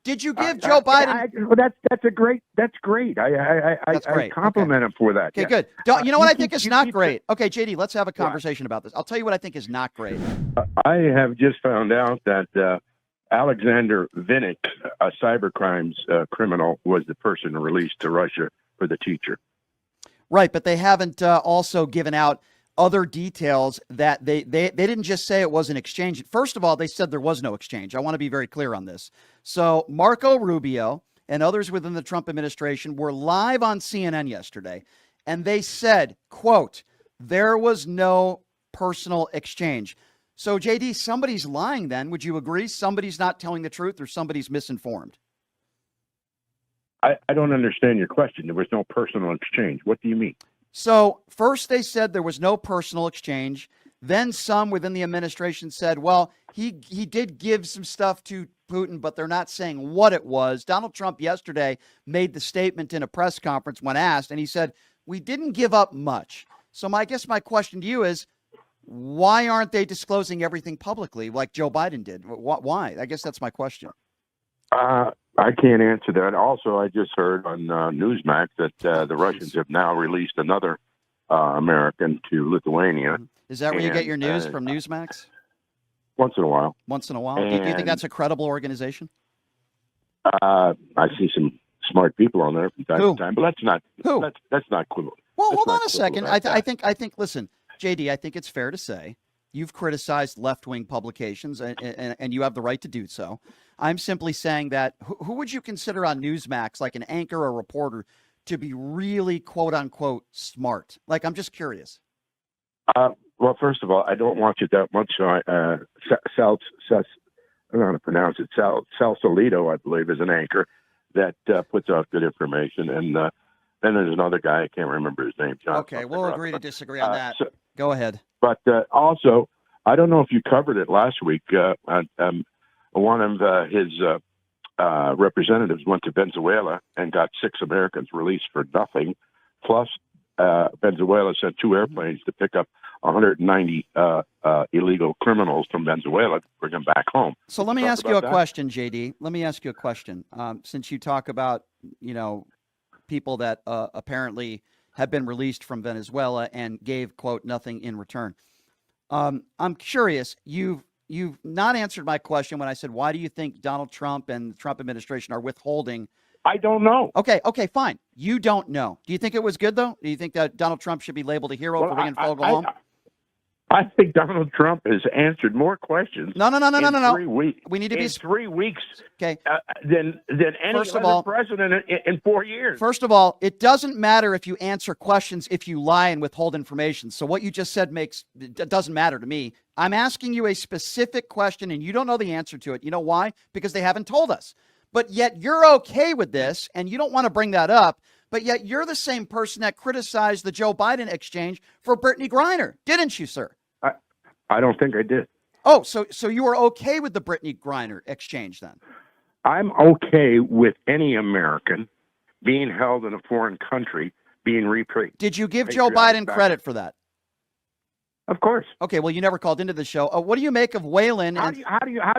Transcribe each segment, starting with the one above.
Did you give Joe Biden? Well, that's great. That's great. I compliment him for that. Okay, Yeah. good. You know what I think is not great? Okay, JD, let's have a conversation about this. I'll tell you what I think is not great. I have just found out that Alexander Vinnik, a cybercrimes criminal, was the person released to Russia for the teacher. Right, but they haven't also given out other details that they didn't just say it was an exchange. First of all, they said there was no exchange. I want to be very clear on this. So Marco Rubio and others within the Trump administration were live on CNN yesterday, and they said, quote, there was no personal exchange. So, JD, somebody's lying then. Would you agree? Somebody's not telling the truth or somebody's misinformed? I don't understand your question. There was no personal exchange. What do you mean? So first they said there was no personal exchange. Then some within the administration said, well, he did give some stuff to Putin, but they're not saying what it was. Donald Trump yesterday made the statement in a press conference when asked, and he said, we didn't give up much. So I guess my question to you is, why aren't they disclosing everything publicly like Joe Biden did? Why? I guess that's my question. I can't answer that. Also, I just heard on Newsmax that the Russians have now released another American to Lithuania. Is that where you get your news from, Newsmax? Once in a while. Once in a while? Do you think that's a credible organization? I see some smart people on there from time to time, but that's not cool. Well, hold on a second. I think. Listen, JD, I think it's fair to say you've criticized left-wing publications, and you have the right to do so. I'm simply saying that who would you consider on Newsmax, like an anchor or reporter, to be really quote-unquote smart? Like, I'm just curious. Well, first of all, I don't watch it that much. So I don't know how to pronounce it. Salsolito, I believe, is an anchor that puts out good information. And then there's another guy, I can't remember his name. John. Okay, we'll agree to disagree on that. Go ahead. But also, I don't know if you covered it last week. One of his representatives went to Venezuela and got 6 Americans released for nothing. Plus, Venezuela sent 2 airplanes to pick up 190 illegal criminals from Venezuela to bring them back home. So let me ask you a question, JD. Let me ask you a question. Since you talk about, people that apparently have been released from Venezuela and gave, quote, nothing in return. I'm curious. You've not answered my question when I said, why do you think Donald Trump and the Trump administration are withholding? I don't know. Okay, fine. You don't know. Do you think it was good, though? Do you think that Donald Trump should be labeled a hero for bringing Fogel home? I think Donald Trump has answered more questions. No. 3 weeks. We need to be 3 weeks. Okay. Than any other president in 4 years. First of all, it doesn't matter if you answer questions if you lie and withhold information. So what you just said doesn't matter to me. I'm asking you a specific question and you don't know the answer to it. You know why? Because they haven't told us. But yet you're okay with this and you don't want to bring that up. But yet you're the same person that criticized the Joe Biden exchange for Brittany Griner, didn't you, sir? I don't think I did. Oh, so you were okay with the Brittany Griner exchange then? I'm okay with any American being held in a foreign country being repatriated. Did you give Joe Biden credit for that? Of course. Okay, well, you never called into the show. What do you make of Whalen? How do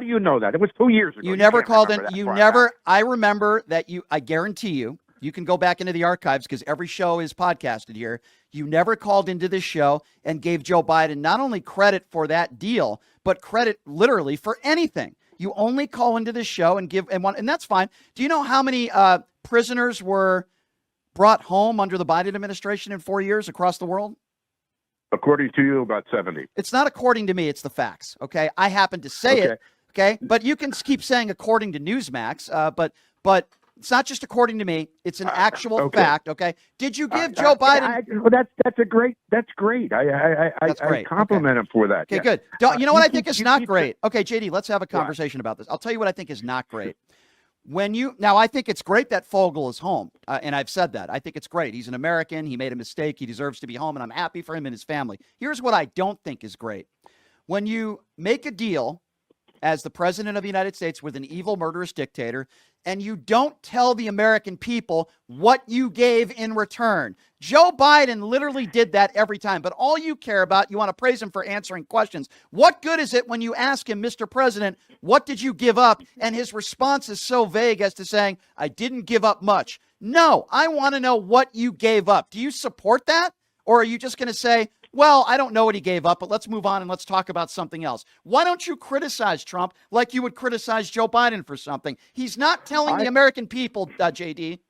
you know that? It was 2 years ago. You never called in. You never. I remember that I guarantee you. You can go back into the archives because every show is podcasted here. You never called into this show and gave Joe Biden not only credit for that deal, but credit literally for anything. You only call into this show and give and that's fine. Do you know how many prisoners were brought home under the Biden administration in 4 years across the world? According to you, about 70. It's not according to me. It's the facts. Okay. I happen to say it. Okay. But you can keep saying according to Newsmax. But it's not just according to me. It's an actual fact. Okay. Did you give Joe Biden? That's great. I compliment him for that. Okay, good. You know what I think is not great? Okay, JD, let's have a conversation about this. I'll tell you what I think is not great. I think it's great that Fogel is home, and I've said that. I think it's great. He's an American. He made a mistake. He deserves to be home, and I'm happy for him and his family. Here's what I don't think is great. When you make a deal as the president of the United States with an evil, murderous dictator, and you don't tell the American people what you gave in return. Joe Biden literally did that every time, but all you care about, you want to praise him for answering questions. What good is it when you ask him, Mr. President, what did you give up? And his response is so vague as to saying, I didn't give up much. No, I want to know what you gave up. Do you support that? Or are you just going to say, well, I don't know what he gave up, but let's move on and let's talk about something else? Why don't you criticize Trump like you would criticize Joe Biden for something? He's not telling the American people, JD.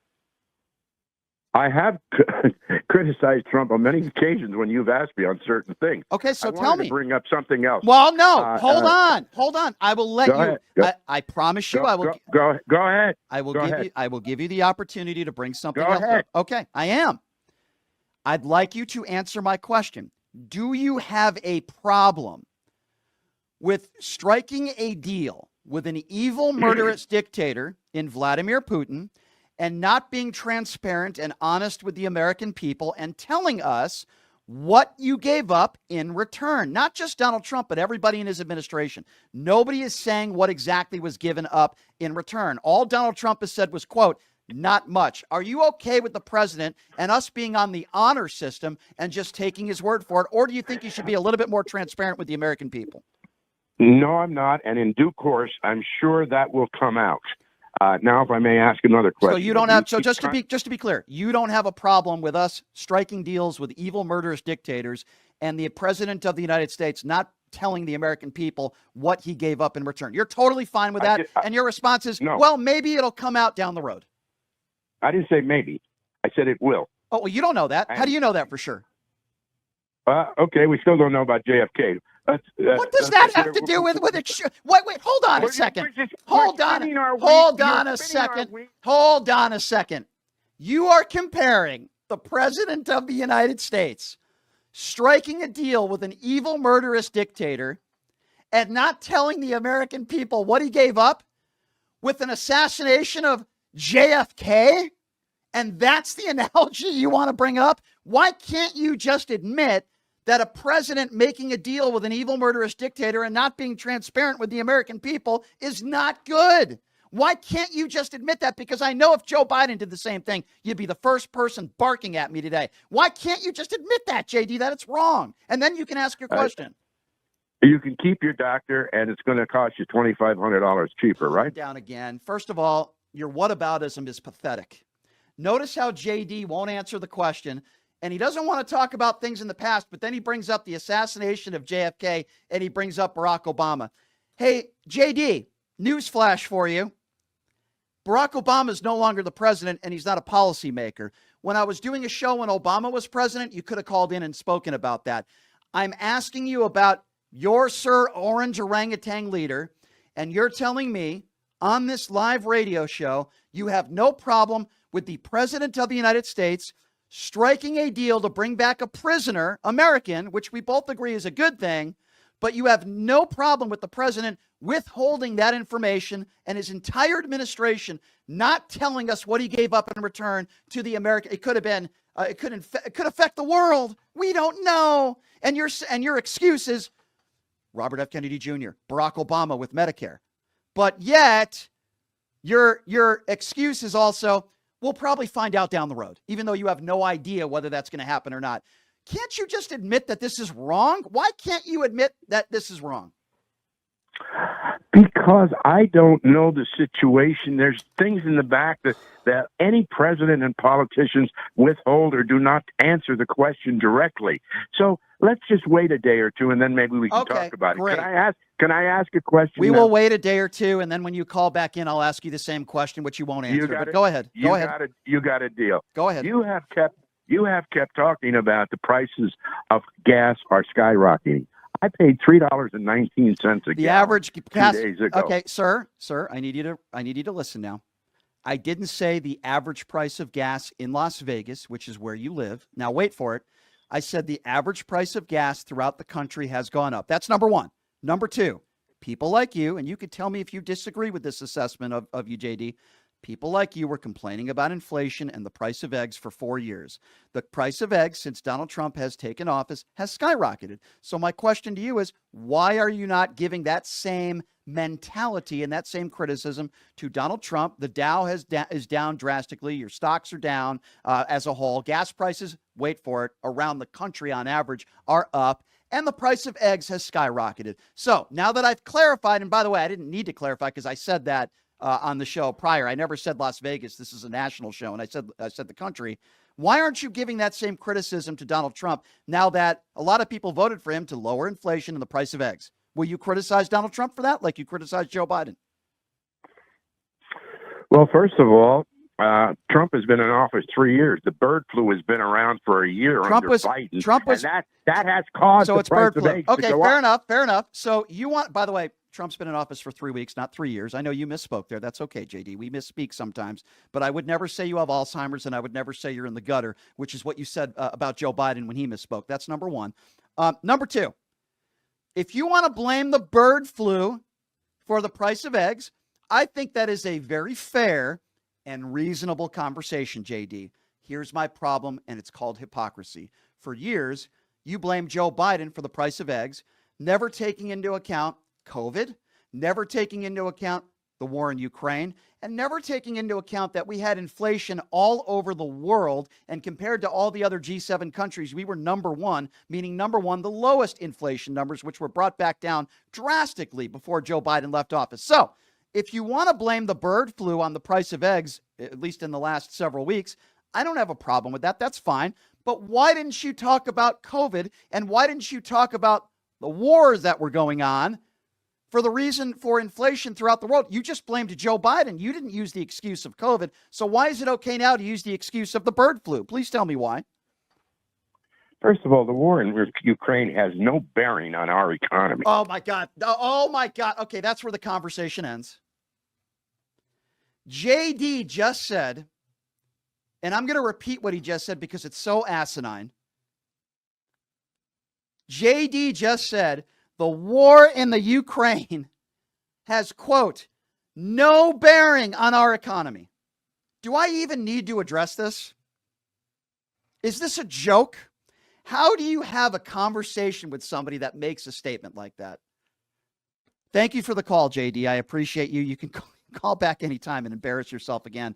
I have criticized Trump on many occasions when you've asked me on certain things. Okay, so I tell wanted me. to bring up something else. Well, no, hold on. I will let you. I promise you, I will. Go ahead. I will give you the opportunity to bring something Go else ahead. up. Okay, I am. I'd like you to answer my question. Do you have a problem with striking a deal with an evil, murderous dictator in Vladimir Putin and not being transparent and honest with the American people and telling us what you gave up in return? Not just Donald Trump, but everybody in his administration. Nobody is saying what exactly was given up in return. All Donald Trump has said was, quote, not much. Are you okay with the president and us being on the honor system and just taking his word for it? Or do you think you should be a little bit more transparent with the American people? No, I'm not. And in due course, I'm sure that will come out. Now, if I may ask another question. So you don't have, so just to be clear, you don't have a problem with us striking deals with evil, murderous dictators and the president of the United States not telling the American people what he gave up in return. You're totally fine with that. And your response is, no. Well, maybe it'll come out down the road. I didn't say maybe. I said it will. Oh, well, you don't know that. How do you know that for sure? Okay, we still don't know about JFK. What does that have to do with it? Wait, hold on a second. Hold on a second. You are comparing the president of the United States striking a deal with an evil, murderous dictator and not telling the American people what he gave up with an assassination of JFK? And that's the analogy you want to bring up? Why can't you just admit that a president making a deal with an evil, murderous dictator and not being transparent with the American people is not good? Why can't you just admit that? Because I know if Joe Biden did the same thing, you'd be the first person barking at me today. Why can't you just admit that, JD, that it's wrong? And then you can ask your question. You can keep your doctor, and it's going to cost you $2,500 cheaper, right? Down again. First of all, your whataboutism is pathetic. Notice how JD won't answer the question, and he doesn't want to talk about things in the past, but then he brings up the assassination of JFK, and he brings up Barack Obama. Hey, JD, newsflash for you. Barack Obama is no longer the president, and he's not a policymaker. When I was doing a show when Obama was president, you could have called in and spoken about that. I'm asking you about your Sir Orange Orangutan leader, and you're telling me on this live radio show, you have no problem with the president of the United States striking a deal to bring back a prisoner, American, which we both agree is a good thing, but you have no problem with the president withholding that information and his entire administration not telling us what he gave up in return to the American. It could have been, it could affect the world. We don't know. And your excuse is Robert F. Kennedy Jr., Barack Obama with Medicare. But yet your excuse is also, we'll probably find out down the road, even though you have no idea whether that's going to happen or not. Can't you just admit that this is wrong? Why can't you admit that this is wrong? Because I don't know the situation. There's things in the back that any president and politicians withhold or do not answer the question directly. So let's just wait a day or two, and then maybe we can talk about great. it. Can I ask a question? We will wait a day or two, and then when you call back in, I'll ask you the same question, which you won't answer. But go ahead. You got a deal. Go ahead. You have kept talking about the prices of gas are skyrocketing. I paid $3.19 a gallon. The average gas 2 days ago. Okay, sir, I need you to listen now. I didn't say the average price of gas in Las Vegas, which is where you live. Now wait for it. I said the average price of gas throughout the country has gone up. That's number one. Number two, people like you, and you could tell me if you disagree with this assessment of you, JD, People like you were complaining about inflation and the price of eggs for 4 years. The price of eggs since Donald Trump has taken office has skyrocketed. So my question to you is, why are you not giving that same mentality and that same criticism to Donald Trump? The Dow is down drastically. Your stocks are down as a whole. Gas prices, wait for it, around the country on average are up. And the price of eggs has skyrocketed. So now that I've clarified, and by the way, I didn't need to clarify because I said that on the show prior. I never said Las Vegas. This is a national show, and I said the country. Why aren't you giving that same criticism to Donald Trump now that a lot of people voted for him to lower inflation and the price of eggs? Will you criticize Donald Trump for that, like you criticized Joe Biden? Well, first of all, Trump has been in office 3 years. The bird flu has been around for a year under Biden. And that has caused the price of eggs to go up. Fair enough. So you want, by the way, Trump's been in office for 3 weeks, not 3 years. I know you misspoke there. That's okay, JD. We misspeak sometimes. But I would never say you have Alzheimer's, and I would never say you're in the gutter, which is what you said about Joe Biden when he misspoke. That's number one. Number two, if you want to blame the bird flu for the price of eggs, I think that is a very fair and reasonable conversation, JD. Here's my problem, and it's called hypocrisy. For years, you blamed Joe Biden for the price of eggs, never taking into account COVID, never taking into account the war in Ukraine, and never taking into account that we had inflation all over the world. And compared to all the other G7 countries, we were number one, meaning number one, the lowest inflation numbers, which were brought back down drastically before Joe Biden left office. So if you want to blame the bird flu on the price of eggs, at least in the last several weeks, I don't have a problem with that. That's fine. But why didn't you talk about COVID? And why didn't you talk about the wars that were going on for the reason for inflation throughout the world? You just blamed Joe Biden. You didn't use the excuse of COVID. So why is it okay now to use the excuse of the bird flu? Please tell me why. First of all, the war in Ukraine has no bearing on our economy. Oh, my God. Oh, my God. Okay, that's where the conversation ends. JD just said, and I'm going to repeat what he just said because it's so asinine. JD just said the war in the Ukraine has, quote, no bearing on our economy. Do I even need to address this? Is this a joke? How do you have a conversation with somebody that makes a statement like that? Thank you for the call, JD. I appreciate you. You can call back anytime and embarrass yourself again.